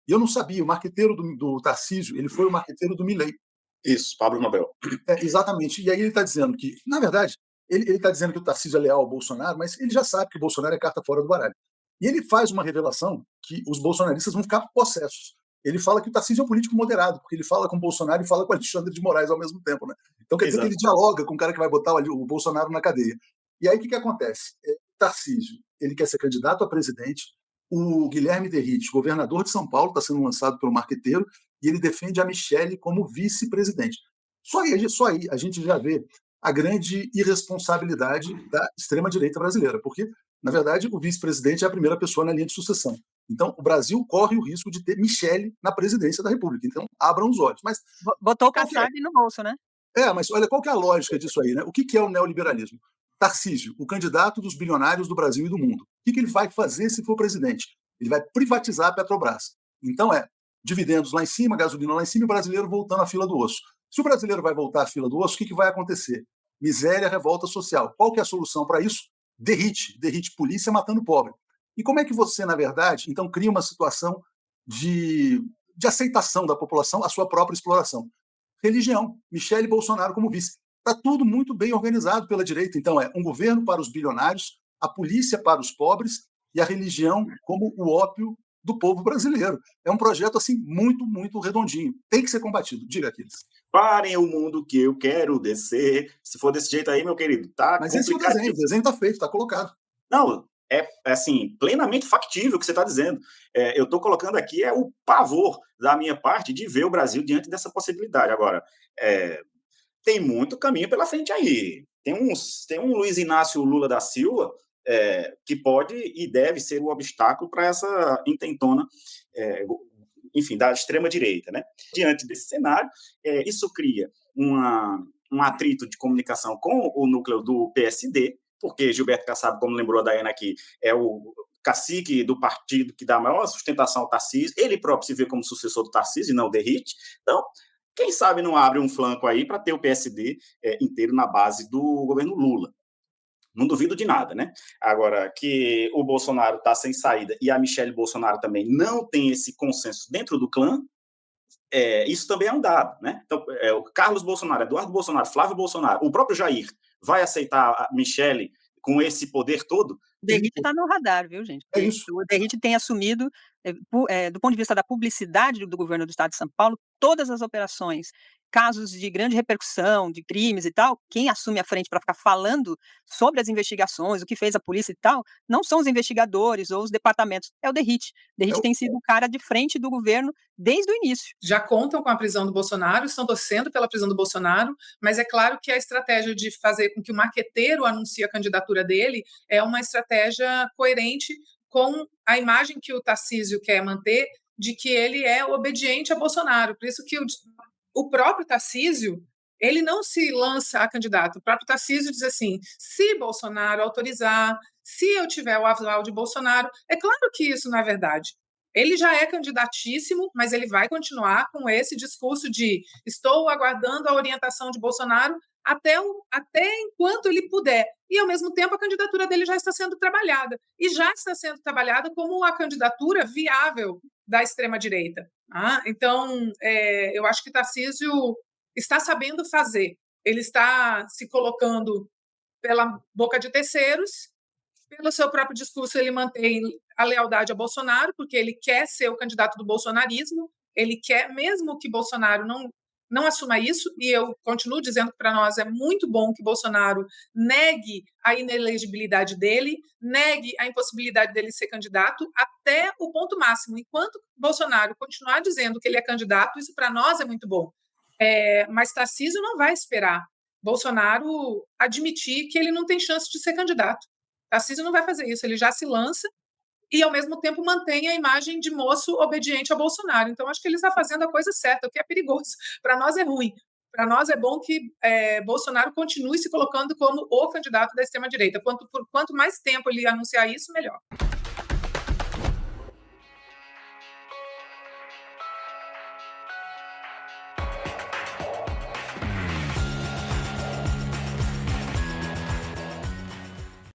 E eu não sabia, o marqueteiro do Tarcísio, ele foi o marqueteiro do Milei. Isso, Pablo Nobel. Exatamente. E aí ele está dizendo que, na verdade, ele está dizendo que o Tarcísio é leal ao Bolsonaro, mas ele já sabe que o Bolsonaro é carta fora do baralho. E ele faz uma revelação que os bolsonaristas vão ficar possessos. Ele fala que o Tarcísio é um político moderado, porque ele fala com o Bolsonaro e fala com o Alexandre de Moraes ao mesmo tempo. Né? Então quer dizer que ele Exato. dialoga com o cara que vai botar o Bolsonaro na cadeia. E aí o que acontece? O Tarcísio, ele quer ser candidato a presidente, o Guilherme Derrite, governador de São Paulo, está sendo lançado pelo marqueteiro, e ele defende a Michelle como vice-presidente. Só aí a gente já vê a grande irresponsabilidade da extrema-direita brasileira, porque, na verdade, o vice-presidente é a primeira pessoa na linha de sucessão. Então, o Brasil corre o risco de ter Michelle na presidência da República. Então, abram os olhos. Mas botou o Kassab no bolso, né? mas olha, qual que é a lógica disso aí, né? O que é o neoliberalismo? Tarcísio, o candidato dos bilionários do Brasil e do mundo. O que ele vai fazer se for presidente? Ele vai privatizar a Petrobras. Então dividendos lá em cima, gasolina lá em cima e o brasileiro voltando à fila do osso. Se o brasileiro vai voltar à fila do osso, o que vai acontecer? Miséria, revolta social. Qual que é a solução para isso? Derrite polícia matando pobre. E como é que você, na verdade, então cria uma situação de aceitação da população à sua própria exploração? Religião, Michele Bolsonaro como vice. Está tudo muito bem organizado pela direita. Então, um governo para os bilionários, a polícia para os pobres e a religião como o ópio do povo brasileiro. É um projeto assim muito, muito redondinho. Tem que ser combatido. Diga, Aquiles. Parem o mundo que eu quero descer. Se for desse jeito aí, meu querido, tá Mas esse é o desenho está feito, está colocado. Não, é assim, plenamente factível o que você está dizendo. Eu estou colocando aqui o pavor da minha parte de ver o Brasil diante dessa possibilidade. Agora, tem muito caminho pela frente aí. Tem um Luiz Inácio Lula da Silva que pode e deve ser o obstáculo para essa intentona, enfim, da extrema-direita. Né? Diante desse cenário, isso cria um atrito de comunicação com o núcleo do PSD, porque Gilberto Kassab, como lembrou a Daiana aqui, é o cacique do partido que dá a maior sustentação ao Tarcísio, ele próprio se vê como sucessor do Tarcísio e não o Derrite. Então, quem sabe não abre um flanco aí para ter o PSD inteiro na base do governo Lula. Não duvido de nada, né? Agora, que o Bolsonaro está sem saída e a Michelle Bolsonaro também não tem esse consenso dentro do clã, isso também é um dado, né? Então, o Carlos Bolsonaro, Eduardo Bolsonaro, Flávio Bolsonaro, o próprio Jair vai aceitar a Michelle com esse poder todo? O Derrite está no radar, viu, gente? É isso. O Derrite tem assumido, do ponto de vista da publicidade do governo do Estado de São Paulo, todas as operações, casos de grande repercussão, de crimes e tal, quem assume a frente para ficar falando sobre as investigações, o que fez a polícia e tal, não são os investigadores ou os departamentos, é o Derrite. O Derrite tem sido o cara de frente do governo desde o início. Já contam com a prisão do Bolsonaro, estão torcendo pela prisão do Bolsonaro, mas é claro que a estratégia de fazer com que o marqueteiro anuncie a candidatura dele é uma estratégia coerente com a imagem que o Tarcísio quer manter de que ele é obediente a Bolsonaro. Por isso que o próprio Tarcísio, ele não se lança a candidato. O próprio Tarcísio diz assim, se Bolsonaro autorizar, se eu tiver o aval de Bolsonaro, é claro que isso não é verdade. Ele já é candidatíssimo, mas ele vai continuar com esse discurso de estou aguardando a orientação de Bolsonaro até enquanto ele puder. E, ao mesmo tempo, a candidatura dele já está sendo trabalhada. E já está sendo trabalhada como a candidatura viável da extrema-direita. Então, eu acho que Tarcísio está sabendo fazer. Ele está se colocando pela boca de terceiros. Pelo seu próprio discurso, ele mantém a lealdade a Bolsonaro, porque ele quer ser o candidato do bolsonarismo, ele quer, mesmo que Bolsonaro não assuma isso, e eu continuo dizendo que para nós é muito bom que Bolsonaro negue a inelegibilidade dele, negue a impossibilidade dele ser candidato até o ponto máximo. Enquanto Bolsonaro continuar dizendo que ele é candidato, isso para nós é muito bom. Mas Tarcísio não vai esperar Bolsonaro admitir que ele não tem chance de ser candidato. Tarcísio não vai fazer isso, ele já se lança e, ao mesmo tempo, mantém a imagem de moço obediente a Bolsonaro. Então, acho que ele está fazendo a coisa certa, o que é perigoso. Para nós é ruim. Para nós é bom que Bolsonaro continue se colocando como o candidato da extrema-direita. Quanto mais tempo ele anunciar isso, melhor.